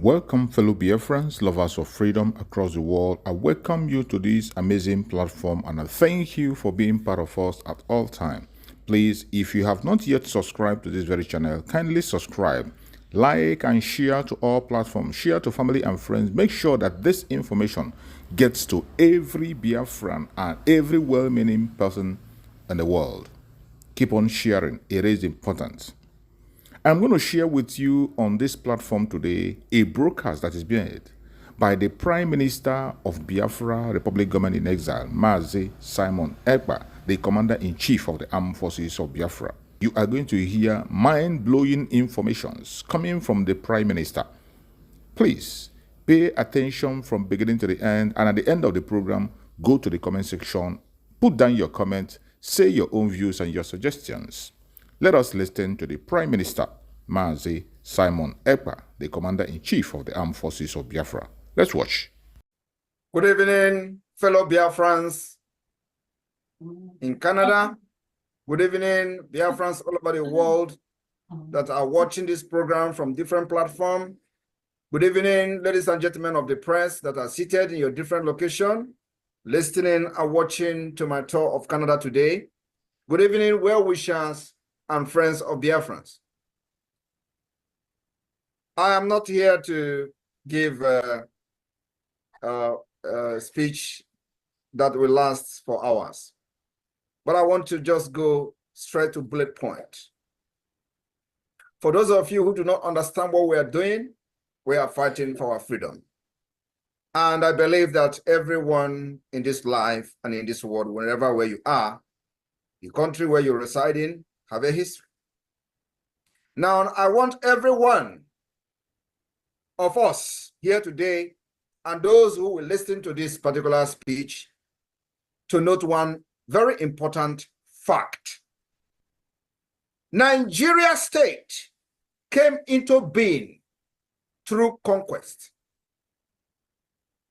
Welcome, fellow Biafrans, lovers of freedom across the world. I welcome you to this amazing platform and I thank you for being part of us at all time. Please, if you have not yet subscribed to this very channel, kindly subscribe, like and share to all platforms, share to family and friends. Make sure that this information gets to every Biafran and every well-meaning person in the world. Keep on sharing, it is important. I'm going to share with you on this platform today a broadcast that is being made by the Prime Minister of Biafra Republic Government in Exile, Mazi Simon Ekpa, the Commander-in-Chief of the Armed Forces of Biafra. You are going to hear mind-blowing informations coming from the Prime Minister. Please pay attention from beginning to the end, and at the end of the program, go to the comment section, put down your comment, say your own views and your suggestions. Let us listen to the Prime Minister, Mazi Simon Ekpa, the Commander-in-Chief of the Armed Forces of Biafra. Let's watch. Good evening, fellow Biafrans in Canada. Good evening, Biafrans all over the world that are watching this program from different platforms. Good evening, ladies and gentlemen of the press that are seated in your different location, listening and watching to my tour of Canada today. Good evening, well-wishers and friends of Biafrans. I am not here to give a speech that will last for hours, but I want to just go straight to bullet point. For those of you who do not understand what we are doing, we are fighting for our freedom. And I believe that everyone in this life and in this world, wherever where you are, the country where you reside in, have a history. Now, I want everyone of us here today and those who will listen to this particular speech to note one very important fact. Nigeria state came into being through conquest.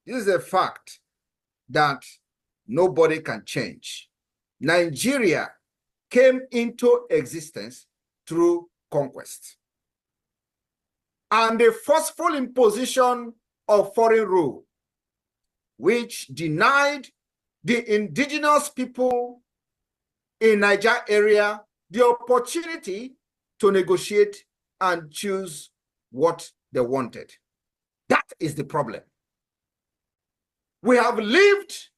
This is a fact that nobody can change. Nigeria came into existence through conquest. And the forceful imposition of foreign rule, which denied the indigenous people in Niger area the opportunity to negotiate and choose what they wanted. That is the problem. We have lived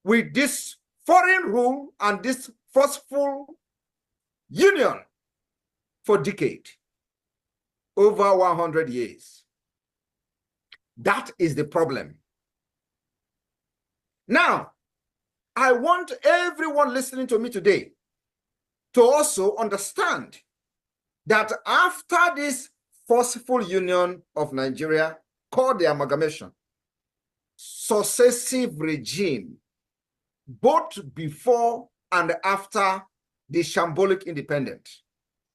with this foreign rule and this forceful union for decades, over 100 years. That is the problem. Now, I want everyone listening to me today to also understand that after this forceful union of Nigeria, called the amalgamation, successive regime, both before and after the shambolic independence,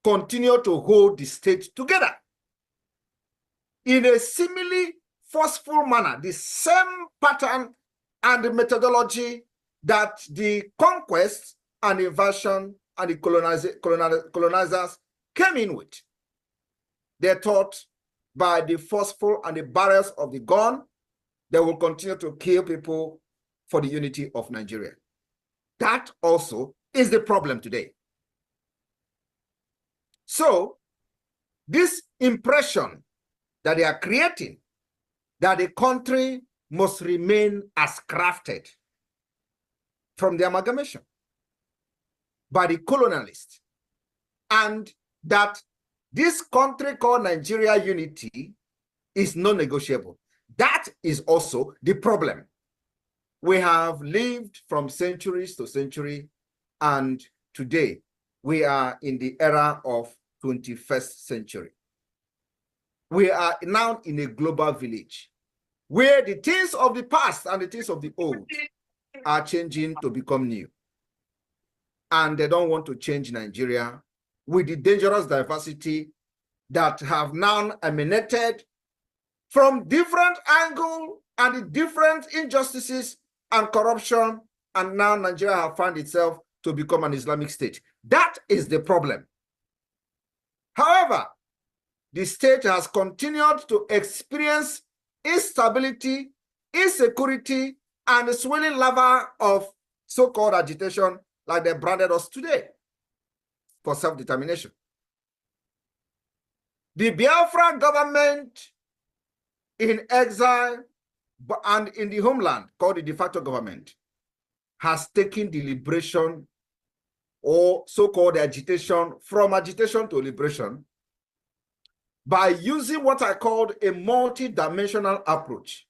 continue to hold the state together in a similarly forceful manner, the same pattern and the methodology that the conquest and invasion and the colonizers came in with. They thought by the forceful and the barriers of the gun, they will continue to kill people for the unity of Nigeria. That also is the problem today. So, this impression that they are creating, that the country must remain as crafted from the amalgamation by the colonialists, and that this country called Nigeria unity is non-negotiable. That is also the problem. We have lived from centuries to century, and today we are in the era of 21st century. We are now in a global village where the things of the past and the things of the old are changing to become new. And they don't want to change Nigeria with the dangerous diversity that have now emanated from different angles and the different injustices and corruption, and now Nigeria has found itself to become an Islamic state. That is the problem. However, the state has continued to experience instability, insecurity, and the swelling lava of so-called agitation like they branded us today for self-determination. The Biafra government in exile and in the homeland, called the de facto government, has taken the liberation or so-called agitation from agitation to liberation by using what I called a multi-dimensional approach,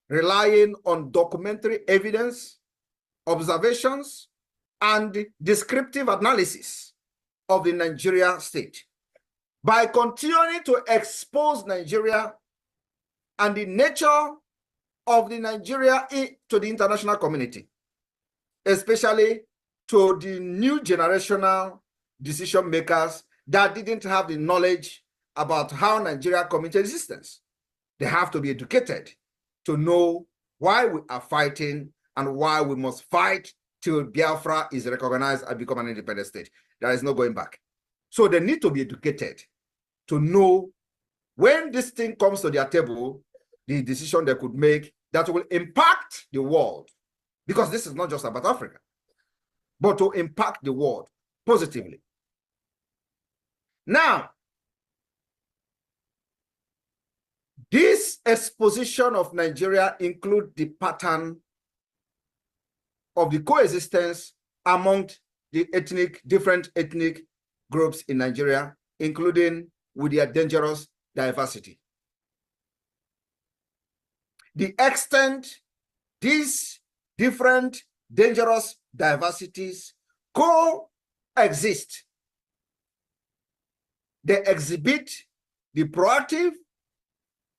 relying on documentary evidence, observations, and descriptive analysis of the Nigeria state. By continuing to expose Nigeria and the nature of the Nigeria to the international community, especially to the new generational decision makers that didn't have the knowledge about how Nigeria committed existence. They have to be educated to know why we are fighting and why we must fight till Biafra is recognized and become an independent state. There is no going back. So they need to be educated to know when this thing comes to their table, the decision they could make that will impact the world. Because this is not just about Africa, but to impact the world positively. Now, this exposition of Nigeria includes the pattern of the coexistence among the different ethnic groups in Nigeria, including with their dangerous diversity. The extent these different dangerous diversities coexist, they exhibit the proactive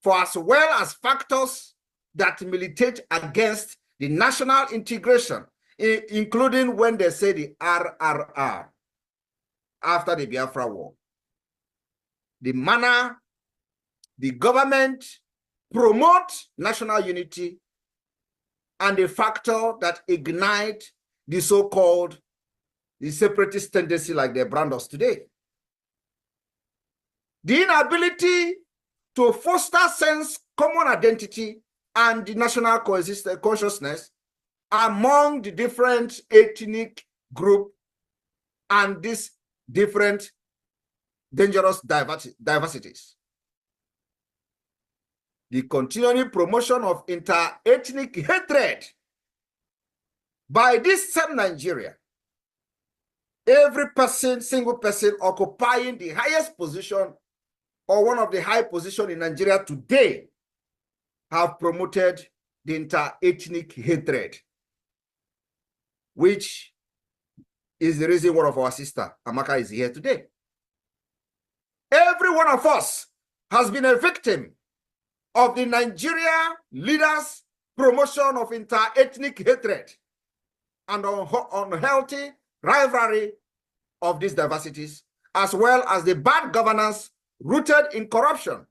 for as well as factors that militate against the national integration, including when they say the RRR after the Biafra War. The manner the government promotes national unity and the factor that ignite the so-called the separatist tendency like they brand us today. The inability to foster sense common identity and the national consciousness among the different ethnic group and these different dangerous diversities. The continuing promotion of inter-ethnic hatred by this same Nigeria. Every person, single person occupying the highest position or one of the high positions in Nigeria today have promoted the inter-ethnic hatred, which is the reason one of our sister, Amaka, is here today. Every one of us has been a victim of the Nigeria leaders' promotion of inter-ethnic hatred and unhealthy rivalry of these diversities, as well as the bad governance rooted in corruption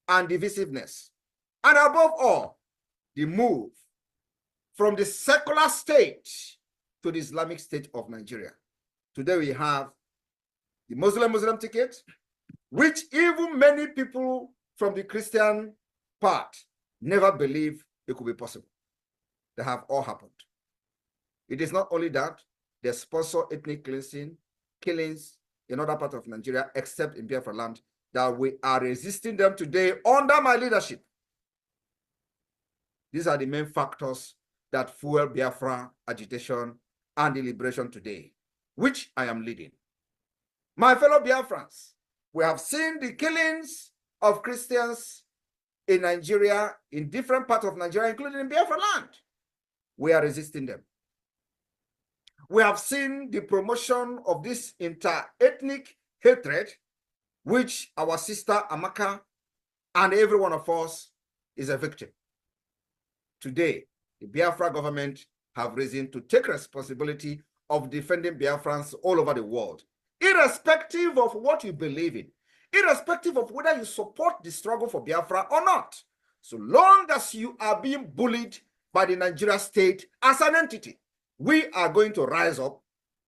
and divisiveness. And above all, the move from the secular state to the Islamic State of Nigeria. Today we have the Muslim ticket, which even many people from the Christian part never believed it could be possible. They have all happened. It is not only that, they sponsor ethnic killings in other parts of Nigeria, except in Biafra land, that we are resisting them today under my leadership. These are the main factors that fuel Biafra agitation and the liberation today, which I am leading. My fellow Biafrans, we have seen the killings of Christians in Nigeria, in different parts of Nigeria, including in Biafra land. We are resisting them. We have seen the promotion of this inter-ethnic hatred, which our sister Amaka and every one of us is a victim. Today, the Biafra government have risen to take responsibility of defending Biafrans all over the world, irrespective of what you believe in, irrespective of whether you support the struggle for Biafra or not. So long as you are being bullied by the Nigeria state as an entity, we are going to rise up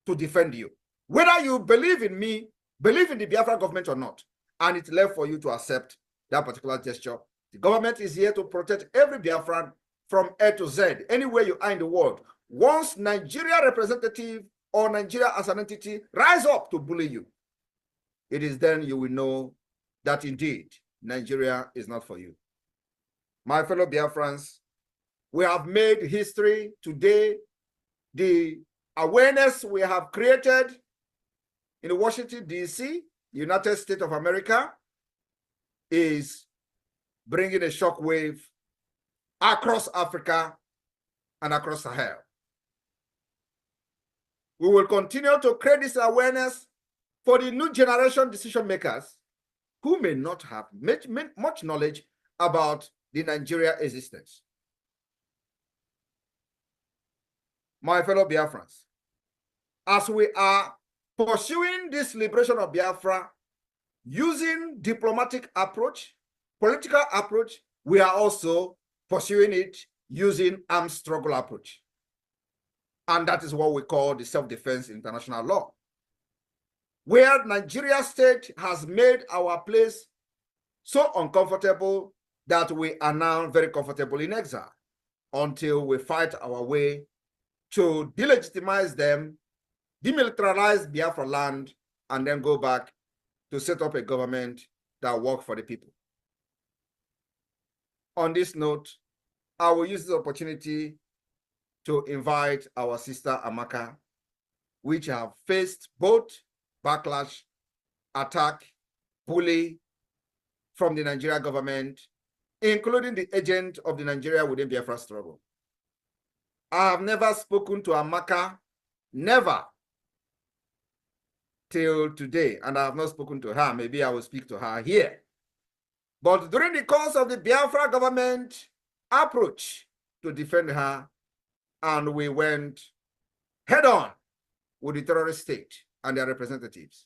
to defend you. Whether you believe in me, believe in the Biafra government or not, and it's left for you to accept that particular gesture. The government is here to protect every Biafran from A to Z, anywhere you are in the world. Once Nigeria representative or Nigeria as an entity rise up to bully you, it is then you will know that indeed Nigeria is not for you. My fellow Biafrans, we have made history today. The awareness we have created in Washington, D.C., United States of America, is bringing a shockwave across Africa and across Sahel. We will continue to create this awareness for the new generation decision makers who may not have much knowledge about the Nigeria existence. My fellow Biafrans, as we are pursuing this liberation of Biafra using diplomatic approach, political approach, we are also pursuing it using armed struggle approach. And that is what we call the self-defense international law, where Nigeria state has made our place so uncomfortable that we are now very comfortable in exile until we fight our way to delegitimize them, demilitarize Biafra land, and then go back to set up a government that works for the people. On this note, I will use this opportunity to invite our sister Amaka, which have faced both backlash, attack, bully from the Nigeria government, including the agent of the Nigeria within Biafra struggle. I have never spoken to Amaka, never, till today, and I have not spoken to her. Maybe I will speak to her here. But during the course of the Biafra government approach to defend her, and we went head on with the terrorist state and their representatives,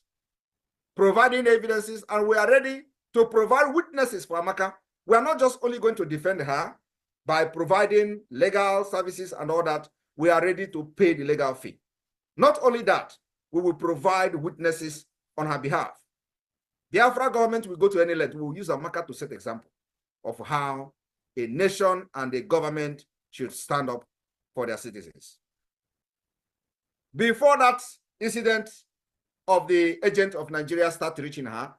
providing evidences, and we are ready to provide witnesses for Amaka. We are not just only going to defend her by providing legal services and all that. We are ready to pay the legal fee. Not only that, we will provide witnesses on her behalf. The Biafra government will go to any length. We will use Amaka to set example of how a nation and a government should stand up for their citizens. Before that incident of the agent of Nigeria started reaching her,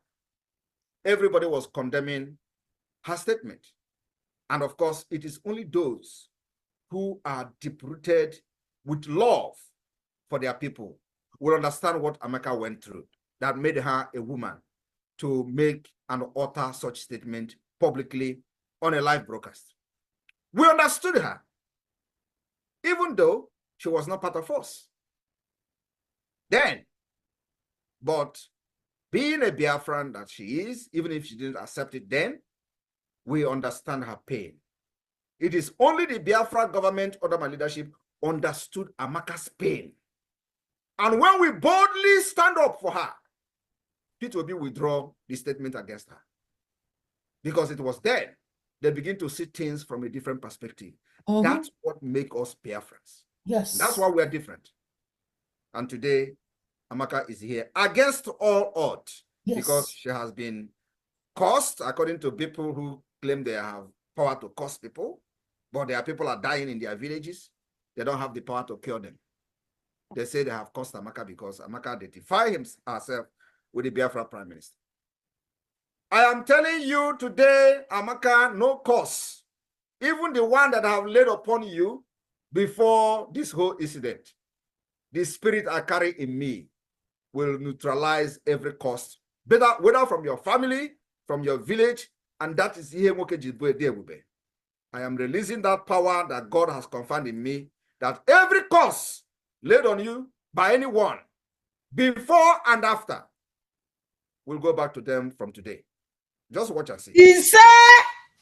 everybody was condemning her statement. And of course, it is only those who are deep-rooted with love for their people will understand what Amaka went through that made her a woman to make and utter such statement publicly on a live broadcast. We understood her, even though she was not part of us then. But being a Biafran that she is, even if she didn't accept it then, we understand her pain. It is only the Biafra government under my leadership understood Amaka's pain. And when we boldly stand up for her, Peter Obi withdraw the statement against her. Because it was then they begin to see things from a different perspective. That's what makes us Biafrans. Yes. And that's why we are different. And today, Amaka is here against all odds. Yes. Because she has been cursed, according to people who claim they have power to curse people, but their people are dying in their villages. They don't have the power to cure them. They say they have cursed Amaka because Amaka identifies herself with the Biafra Prime Minister. I am telling you today, Amaka, no curse. Even the one that I have laid upon you before this whole incident, the spirit I carry in me will neutralize every curse, whether from your family, from your village, and that is here. I am releasing that power that God has conferred in me, that every curse laid on you by anyone, before and after, will go back to them from today. Just watch and see. He said,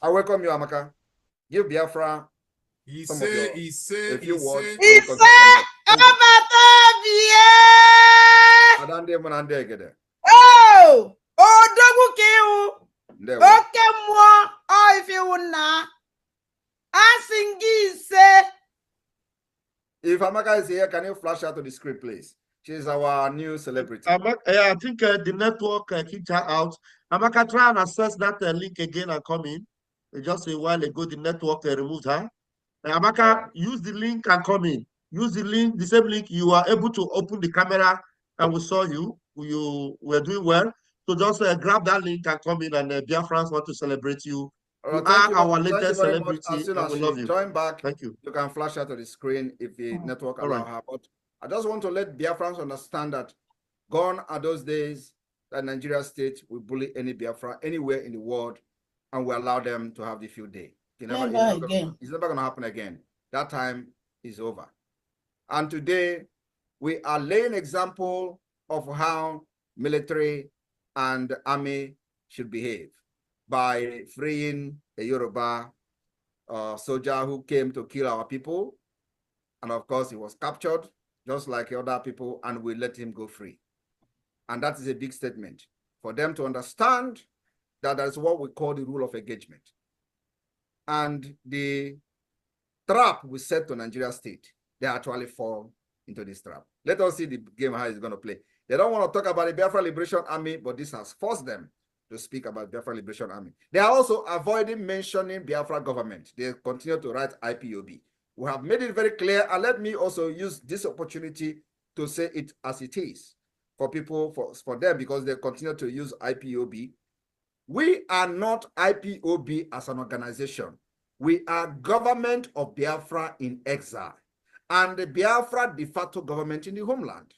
I welcome you, Amaka. Give Biafra. He said, he said, oh, okay, moi, oh, if you will not, if Amaka is here, can you flash out to the screen, please? She's our new celebrity. I think the network kicked her out. Amaka, try and access that link again and come in. Just a while ago, the network removed her. Amaka, use the link and come in. Use the link, the same link. You are able to open the camera and we saw you. You were doing well. So just grab that link and come in, and Biafrans want to celebrate you. You are our latest celebrity. As soon as we love you. Join back. Thank you. You can flash out to the screen if the network allow her. But I just want to let Biafrans understand that gone are those days that Nigeria state will bully any Biafra anywhere in the world, and we allow them to have the field day. It's never going to happen again. That time is over. And today, we are laying example of how military and army should behave by freeing a Yoruba soldier who came to kill our people. And of course, he was captured just like other people, and we let him go free. And that is a big statement for them to understand that that's what we call the rule of engagement. And the trap we set to Nigeria state, they actually fall into this trap. Let us see the game how it's going to play. They don't want to talk about the Biafra Liberation Army, but this has forced them to speak about Biafra Liberation Army. They are also avoiding mentioning Biafra government. They continue to write IPOB. We have made it very clear, and let me also use this opportunity to say it as it is for people, for them, because they continue to use IPOB. We are not IPOB as an organization. We are Government of Biafra in exile and the Biafra de facto government in the homeland.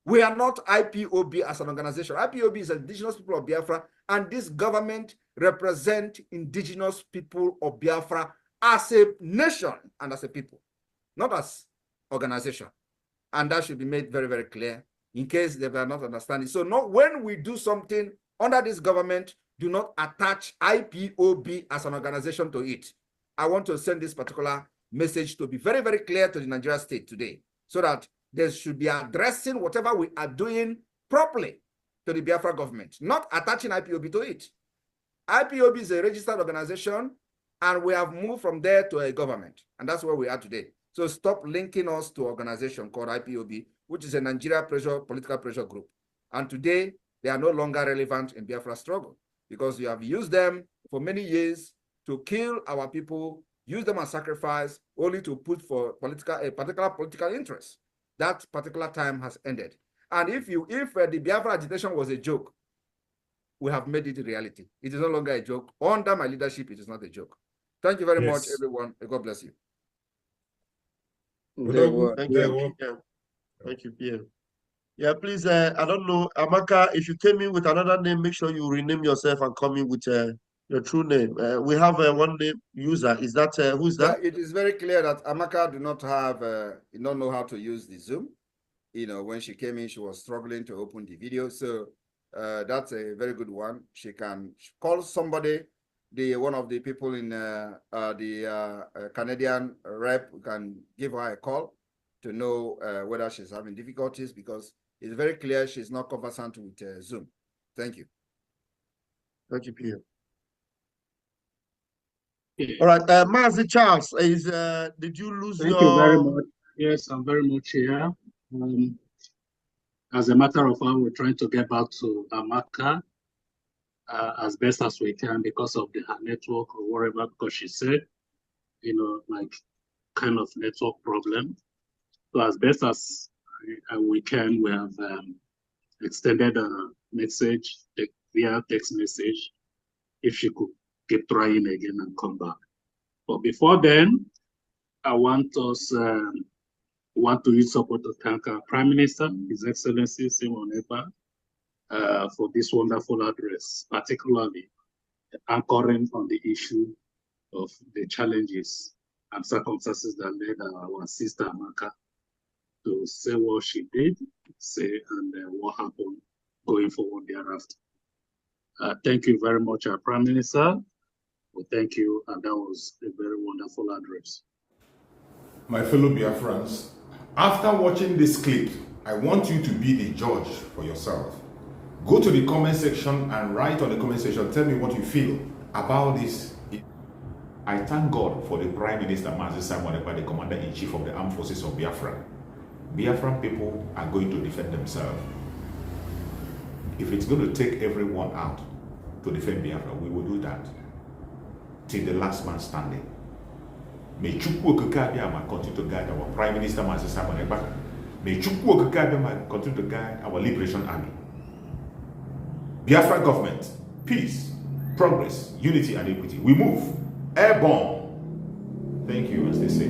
We are not IPOB as an organization. IPOB is indigenous people of Biafra, and this government represents indigenous people of Biafra as a nation and as a people, not as organization. And that should be made very, very clear in case they were not understanding. So not when we do something under this government, do not attach IPOB as an organization to it. I want to send this particular message to be very, very clear to the Nigeria state today, so that they should be addressing whatever we are doing properly to the Biafra government, not attaching IPOB to it. IPOB is a registered organization, and we have moved from there to a government, and that's where we are today. So stop linking us to an organization called IPOB, which is a Nigeria political pressure group. And today, they are no longer relevant in Biafra struggle, because you have used them for many years to kill our people, use them as sacrifice, only to put for a particular political interest. That particular time has ended. And if the Biafra agitation was a joke, we have made it a reality. It is no longer a joke. Under my leadership, it is not a joke. Thank you very much, everyone. God bless you. Thank you. Thank you, Pierre. Yeah, please, I don't know, Amaka, if you came in with another name, make sure you rename yourself and come in with your true name. We have one name user. Is that, who's that? It is very clear that Amaka do not have, not know how to use the Zoom. You know, when she came in, she was struggling to open the video. So that's a very good one. She can call somebody, one of the people in the Canadian rep can give her a call to know whether she's having difficulties, because it's very clear she's not conversant with Zoom. Thank you. Thank you, Pierre. All right, Mazi Charles, did you lose Thank you very much. Yes, I'm very much here. As a matter of fact, we're trying to get back to Amaka as best as we can because of her network or whatever, because she said, like kind of network problem. So as best as we can, we have extended a message via text message if she could keep trying again and come back. But before then, I want to use support to thank our Prime Minister, His Excellency Simon Ekpa, for this wonderful address, particularly anchoring on the issue of the challenges and circumstances that led our sister Amaka to say what she did, and what happened going forward thereafter. Thank you very much, our Prime Minister. Well, thank you, and that was a very wonderful address. My fellow Biafrans, after watching this clip, I want you to be the judge for yourself. Go to the comment section and write on the comment section, tell me what you feel about this. I thank God for the Prime Minister, Mazi Simon Ekpa, the Commander-in-Chief of the Armed Forces of Biafra. Biafran people are going to defend themselves. If it's going to take everyone out to defend Biafra, we will do that till the last man standing. May Chukwu Okike continue to guide our Prime Minister, Mazi Simon Ekpa. May Chukwu Okike continue to guide our Liberation Army. Biafra government, peace, progress, unity, and equity. We move airborne. Thank you, as they say.